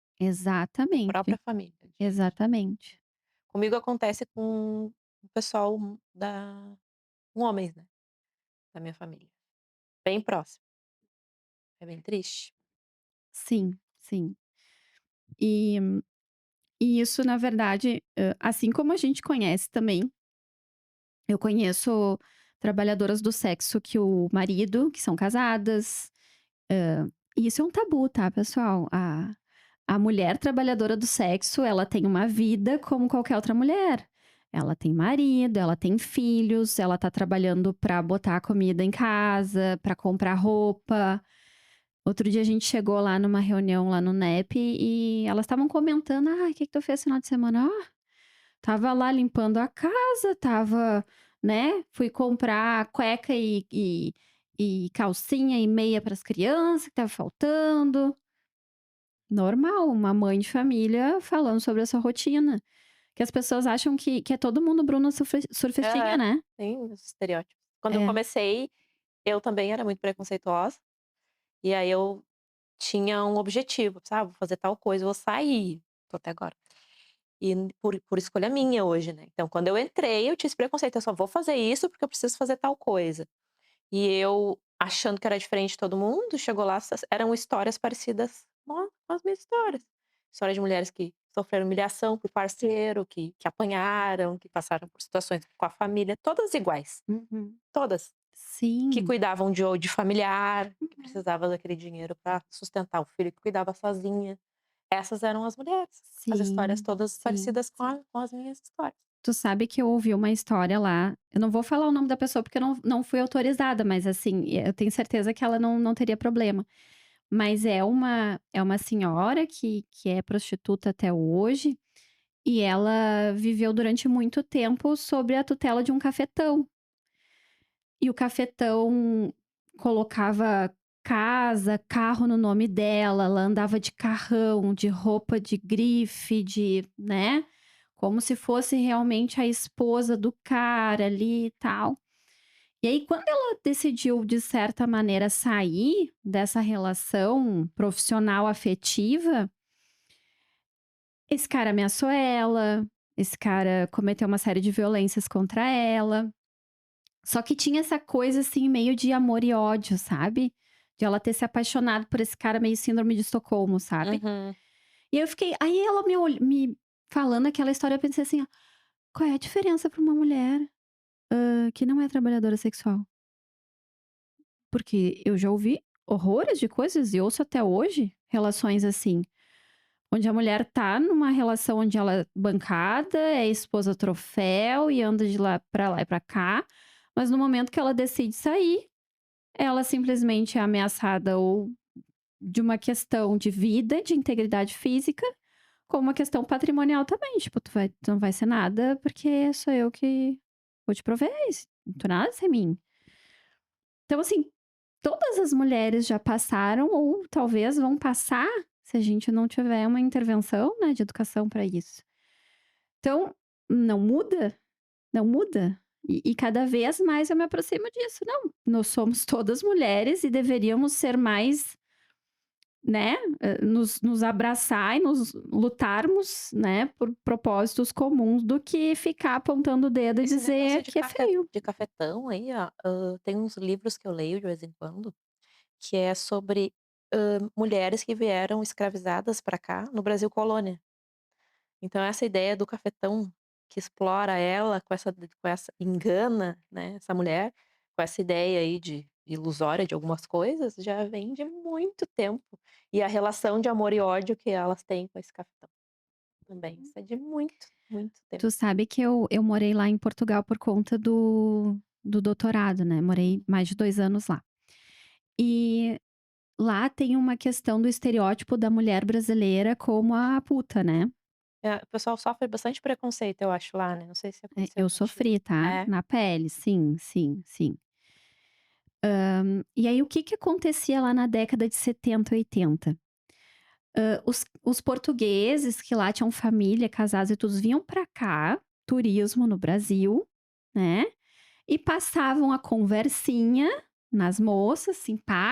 A
Exatamente,
própria família.
exatamente.
Comigo acontece com o pessoal com homens, né, da minha família, bem próximo. É bem triste.
Sim, sim. E e isso na verdade, assim como a gente conhece também, eu conheço trabalhadoras do sexo que o marido que são casadas, e isso é um tabu, tá, pessoal? A mulher trabalhadora do sexo, ela tem uma vida como qualquer outra mulher. Ela tem marido, ela tem filhos, ela tá trabalhando pra botar a comida em casa, pra comprar roupa. Outro dia a gente chegou lá numa reunião lá no NEP e elas estavam comentando: "Ah, o que que tu fez final de semana?". "Ah, estava lá limpando a casa, estava, né, fui comprar cueca e calcinha e meia para as crianças que estava faltando". Normal, uma mãe de família falando sobre a sua rotina. Que as pessoas acham que é todo mundo Bruna surfistinha,
Aham.
né.
Tem os estereótipos. Quando eu
É.
comecei, eu também era muito preconceituosa, e aí eu tinha um objetivo, sabe, "Vou fazer tal coisa, vou sair", tô até agora. E por escolha minha hoje, né. Então quando eu entrei, eu tinha esse preconceito, eu só vou fazer isso porque eu preciso fazer tal coisa. E eu achando que era diferente de todo mundo, chegou lá, eram histórias parecidas com as minhas histórias. História de mulheres que sofreram humilhação por parceiro, que apanharam, que passaram por situações com a família, todas iguais,
Uhum.
todas. Que
Sim.
cuidavam de familiar, que
Uhum.
precisava daquele dinheiro para sustentar o filho, que cuidava sozinha. Essas eram as mulheres. As histórias
Sim,
todas
sim.
parecidas com as minhas histórias.
Tu sabe que eu ouvi uma história lá, eu não vou falar o nome da pessoa porque eu não fui autorizada, mas assim, eu tenho certeza que ela não teria problema. Mas é uma senhora que é prostituta até hoje, e ela viveu durante muito tempo sob a tutela de um cafetão. E o cafetão colocava casa, carro no nome dela, ela andava de carrão, de roupa de grife, de, né, como se fosse realmente a esposa do cara ali e tal. E aí quando ela decidiu, de certa maneira, sair dessa relação profissional afetiva, esse cara ameaçou ela, esse cara cometeu uma série de violências contra ela. Só que tinha essa coisa, assim, meio de amor e ódio, sabe? De ela ter se apaixonado por esse cara meio síndrome de Estocolmo, sabe?
Uhum.
E eu fiquei aí ela me falando aquela história, eu pensei assim: "Ó, qual é a diferença pra uma mulher, que não é trabalhadora sexual?". Porque eu já ouvi horrores de coisas e ouço até hoje relações assim, onde a mulher tá numa relação onde ela é bancada, é esposa troféu e anda de lá e pra cá, mas no momento que ela decide sair, ela simplesmente é ameaçada ou de uma questão de vida, de integridade física, como uma questão patrimonial também, tipo, tu não vai ser nada, porque sou eu que vou te prover isso, não tem nada sem mim. Então, assim, todas as mulheres já passaram ou talvez vão passar, se a gente não tiver uma intervenção, né, de educação para isso. Então, não muda, não muda. E cada vez mais eu me aproximo disso. Não, nós somos todas mulheres e deveríamos ser mais, né, nos abraçar e nos lutarmos, né, por propósitos comuns do que ficar apontando o dedo e
Esse negócio
dizer que é feio.
de cafetão aí, ó, tem uns livros que eu leio de vez em quando, que é sobre, mulheres que vieram escravizadas para cá, no Brasil colônia. Então essa ideia do cafetão que explora ela com essa engana, né, essa mulher, com essa ideia aí de ilusória de algumas coisas, já vem de muito tempo. E a relação de amor e ódio que elas têm com esse cafetão também, isso é de muito, muito tempo.
Tu sabe que eu morei lá em Portugal por conta do doutorado, né, morei mais de 2 anos lá. E lá tem uma questão do estereótipo da mulher brasileira como a puta, né.
O pessoal sofre bastante preconceito, eu acho, lá, né, não sei se aconteceu
Eu
contigo.
sofri, tá,
É.
na pele, sim, sim, sim. E aí o que que acontecia lá na década de 70, 80? Os portugueses que lá tinham família, casados e tudo, vinham pra cá, turismo no Brasil, né, e passavam a conversinha nas moças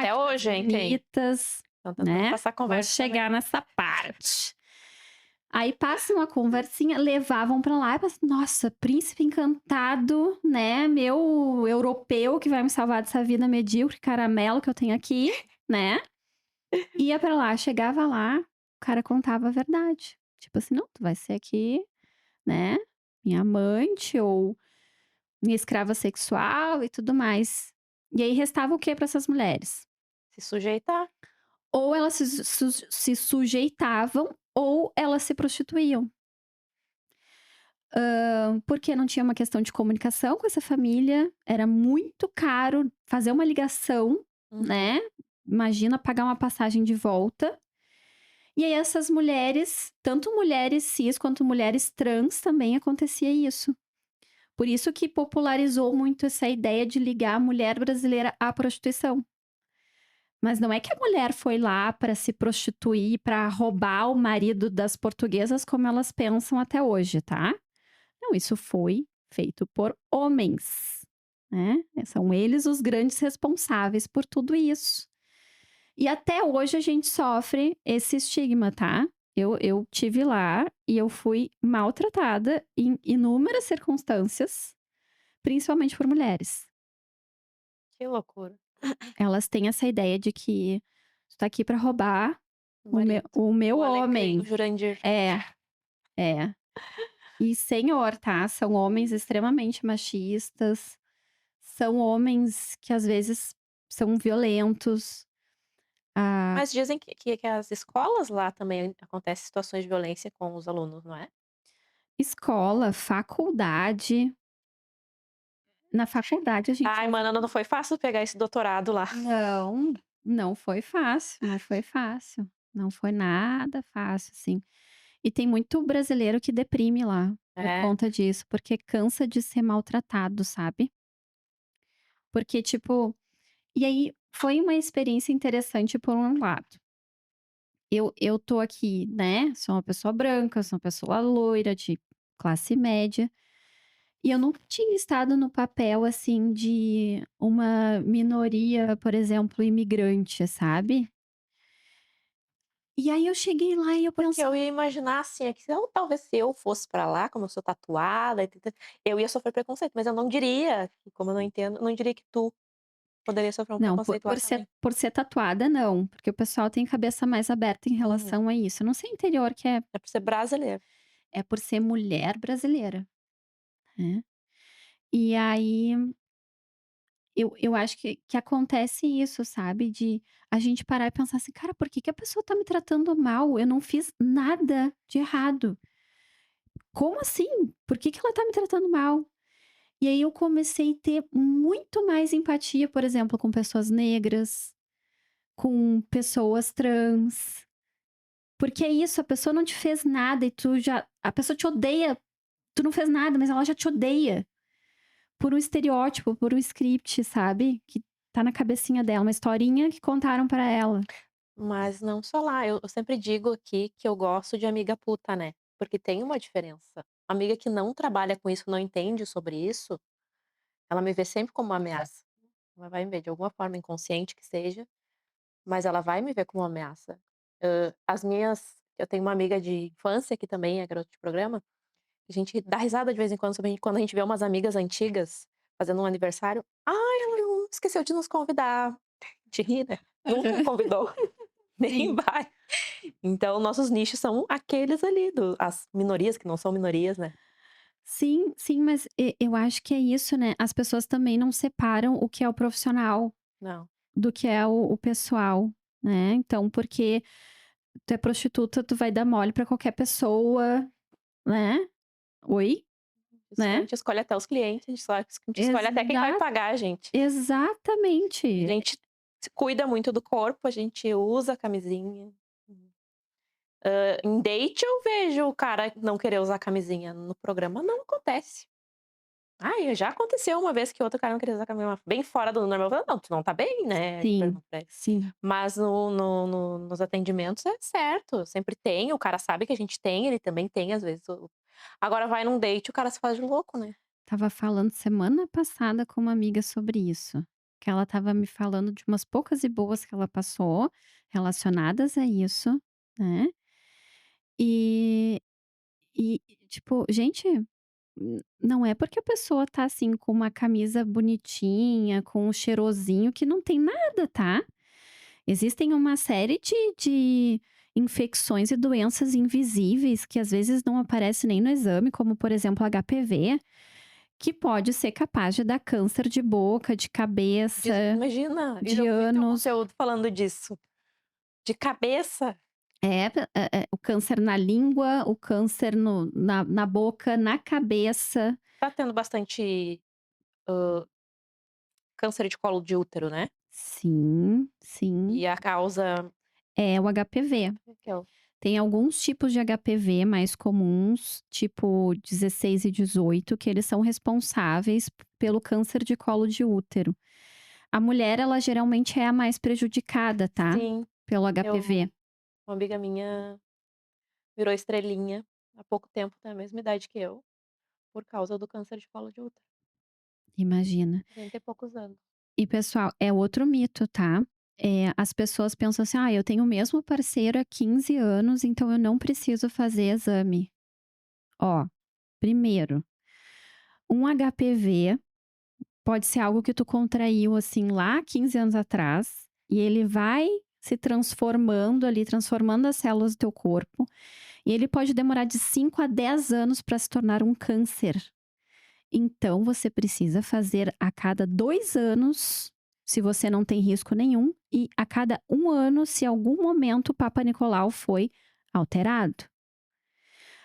Até
simpáticas,
hoje, hein, tem.
bonitas,
Estão tentando
né.
passar
Vou
conversa também.
chegar nessa parte. Aí passa uma conversinha, levavam pra lá e pensa: "Nossa, príncipe encantado, né, meu europeu que vai me salvar dessa vida medíocre, caramelo que eu tenho aqui", né. Ia pra lá, chegava lá, o cara contava a verdade. Tipo assim: "Não, tu vai ser aqui, né, minha amante ou minha escrava sexual e tudo mais". E aí restava o quê para essas mulheres?
Se sujeitar.
Ou elas se sujeitavam ou elas se prostituíam. Porque não tinha uma questão de comunicação com essa família, era muito caro fazer uma ligação,
Uhum.
né, imagina pagar uma passagem de volta. E aí essas mulheres, tanto mulheres cis quanto mulheres trans também acontecia isso. Por isso que popularizou muito essa ideia de ligar a mulher brasileira à prostituição. Mas não é que a mulher foi lá para se prostituir, para roubar o marido das portuguesas como elas pensam até hoje, tá? Não, isso foi feito por homens, né? São eles os grandes responsáveis por tudo isso. E até hoje a gente sofre esse estigma, tá? Eu tive lá e eu fui maltratada em inúmeras circunstâncias, principalmente por mulheres.
Que loucura.
Elas têm essa ideia de que tu tá aqui pra roubar
O
o meu,
marido.
o meu
O alecrim, o
homem.
Jurandir.
É, é. E senhor, tá? São homens extremamente machistas, são homens que às vezes são violentos. A
Mas dizem que as escolas lá também acontecem situações de violência com os alunos, não é?
escola, faculdade. Na faculdade a gente
Ai,
sofre.
mana, não foi fácil pegar esse doutorado lá.
Não, não foi fácil, não foi fácil. Não foi nada fácil, assim. E tem muito brasileiro que deprime lá por
É.
conta disso, porque cansa de ser maltratado, sabe? Porque, tipo, e aí foi uma experiência interessante por um lado. Eu tô aqui, né? Sou uma pessoa branca, sou uma pessoa loira, de classe média. E eu nunca tinha estado no papel, assim, de uma minoria, por exemplo, imigrante, sabe. E aí eu cheguei lá e eu
Porque
penso
eu ia imaginar, assim, é que se eu talvez se eu fosse pra lá, como eu sou tatuada e eu ia sofrer preconceito, mas eu não diria, que como eu não entendo, não diria que tu poderia sofrer um
não,
preconceito lá também.
por ser tatuada não, porque o pessoal tem cabeça mais aberta em
Uhum.
relação a isso. Eu não sei interior que
É por ser brasileiro.
é por ser mulher brasileira, né. E aí eu acho que acontece isso, sabe, de a gente parar e pensar assim: "Cara, por que que a pessoa tá me tratando mal? Eu não fiz nada de errado. Como assim? Por que que ela tá me tratando mal?". E aí eu comecei a ter muito mais empatia, por exemplo, com pessoas negras, com pessoas trans. Porque é isso, a pessoa não te fez nada e tu já a pessoa te odeia, tu não fez nada, mas ela já te odeia. Por um estereótipo, por um script, sabe, que tá na cabecinha dela, uma historinha que contaram pra ela.
Mas não só lá, eu sempre digo aqui que eu gosto de amiga puta, né, porque tem uma diferença. Amiga que não trabalha com isso, não entende sobre isso, ela me vê sempre como uma ameaça. Ela vai me ver de alguma forma, inconsciente que seja, mas ela vai me ver como uma ameaça. As minhas eu tenho uma amiga de infância que também é garota de programa, a gente dá risada de vez em quando sobre quando a gente vê umas amigas antigas fazendo um aniversário: "Ai, ela não esqueceu de nos convidar". De rir, né, nunca convidou, nem
Sim.
vai. Então nossos nichos são aqueles ali do as minorias que não são minorias, né.
Sim, sim, mas eu acho que é isso, né, as pessoas também não separam o que é o profissional
Não,
do que é o pessoal, né. Então, porque tu é prostituta, tu vai dar mole pra qualquer pessoa, né. Oi?
isso a
Né?
gente escolhe até os clientes, a gente escolhe até quem vai
Exa
pagar a gente. A
exatamente.
gente se cuida muito do corpo, a gente usa camisinha. Em date eu vejo o cara não querer usar camisinha, no programa não acontece. Ai, já aconteceu uma vez que outro cara não queria usar camisinha, bem fora do normal, eu falei: "Não, tu não tá bem, né",
Sim,
pergunto pra ele.
sim.
Mas nos atendimentos é certo, sempre tem, o cara sabe que a gente tem, ele também tem às vezes o agora vai num date, o cara se faz de louco, né.
Estava falando semana passada com uma amiga sobre isso, que ela estava me falando de umas poucas e boas que ela passou, relacionadas a isso, né. E e, tipo, gente, não é porque a pessoa tá, assim, com uma camisa bonitinha, com um cheirosinho, que não tem nada, tá? Existem uma série de infecções e doenças invisíveis que às vezes não aparece nem no exame, como por exemplo HPV, que pode ser capaz de dar câncer de boca, de cabeça,
Imagina, e
de
eu vi teu
ânus.
conteúdo falando disso. De cabeça,
O câncer na língua, o câncer na boca, na cabeça.
tá tendo bastante, câncer de colo de útero, né.
Sim, sim.
E a causa
É o HPV.
que é o
Tem alguns tipos de HPV mais comuns, tipo 16 e 18, que eles são responsáveis pelo câncer de colo de útero. A mulher, ela geralmente é a mais prejudicada, tá?
sim,
Pelo HPV.
eu uma amiga minha virou estrelinha há pouco tempo, tem a mesma idade que eu, por causa do câncer de colo de útero,
Imagina.
30 e poucos anos.
E pessoal, é outro mito, tá? As pessoas pensam assim: "Ah, eu tenho o mesmo parceiro há 15 anos, então eu não preciso fazer exame". Ó, primeiro, um HPV pode ser algo que tu contraiu, assim, lá 15 anos atrás, e ele vai se transformando ali, transformando as células do teu corpo, e ele pode demorar de 5 a 10 anos para se tornar um câncer. Então você precisa fazer a cada 2 anos, se você não tem risco nenhum, e a cada 1 ano, se algum momento o Papa Nicolau foi alterado.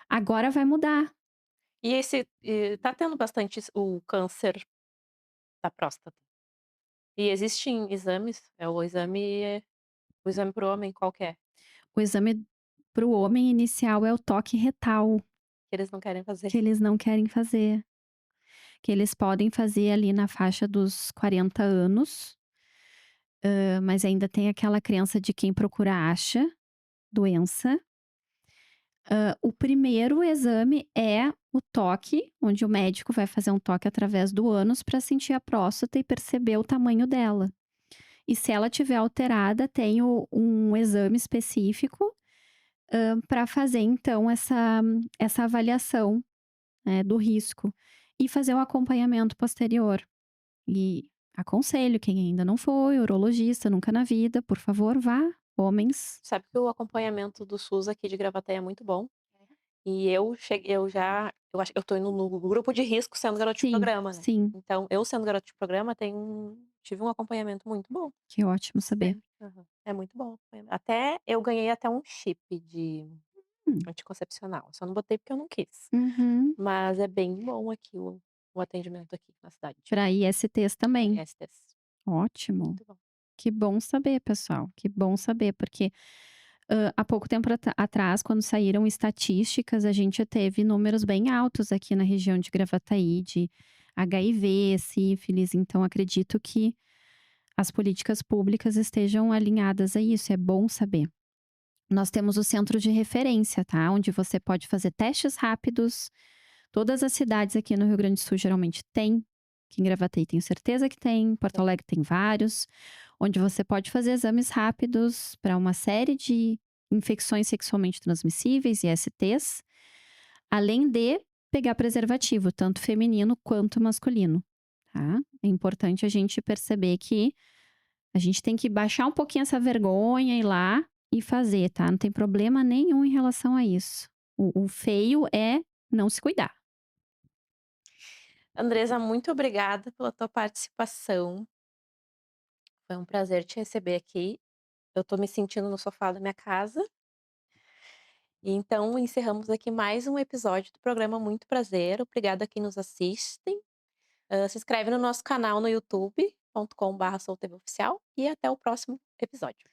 Agora vai mudar.
Tá tendo bastante o câncer da próstata. E existem exames, o exame para o homem qualquer
O exame para o homem inicial é o toque retal,
que eles não querem fazer.
que eles não querem fazer. Que eles podem fazer ali na faixa dos 40 anos, mas ainda tem aquela crença de quem procura acha doença. O primeiro exame é o toque, onde o médico vai fazer um toque através do ânus para sentir a próstata e perceber o tamanho dela. E se ela tiver alterada, tem um exame específico, para fazer então essa avaliação, né, do risco e fazer o acompanhamento posterior. E aconselho quem ainda não foi urologista nunca na vida, por favor, vá, homens.
Sabe que o acompanhamento do SUS aqui de Gravataí é muito bom, e eu acho que eu tô indo no grupo de risco sendo garoto de
Sim,
programa, né.
sim,
Então eu sendo garoto de programa tive um acompanhamento muito bom,
que ótimo saber.
sempre. Aham. É muito bom o acompanhamento. Até eu ganhei até um chip de
Hum,
anticoncepcional, só não botei porque eu não quis.
uhum.
Mas é bem bom aqui o atendimento aqui na cidade,
Pra ISTs
pra
também.
ISTs.
Ótimo.
Muito bom.
Que bom saber, pessoal, que bom saber, porque, há pouco tempo atrás, quando saíram estatísticas, a gente teve números bem altos aqui na região de Gravataí de HIV, sífilis, então acredito que as políticas públicas estejam alinhadas a isso, é bom saber. Nós temos o centro de referência, tá? Onde você pode fazer testes rápidos. Todas as cidades aqui no Rio Grande do Sul geralmente têm. Aqui em Gravataí tenho certeza que tem. Porto
Tem.
Alegre tem vários. Onde você pode fazer exames rápidos para uma série de infecções sexualmente transmissíveis, ISTs. Além de pegar preservativo, tanto feminino quanto masculino, tá? É importante a gente perceber que a gente tem que baixar um pouquinho essa vergonha, ir lá e fazer, tá? Não tem problema nenhum em relação a isso. O feio é não se cuidar.
Andresa, muito obrigada pela tua participação. Foi um prazer te receber aqui. Eu tô me sentindo no sofá da minha casa. E então encerramos aqui mais um episódio do programa Muito Prazer. Obrigada a quem nos assistem. Se inscreve no nosso canal no youtube.com/solteveoficial e até o próximo episódio.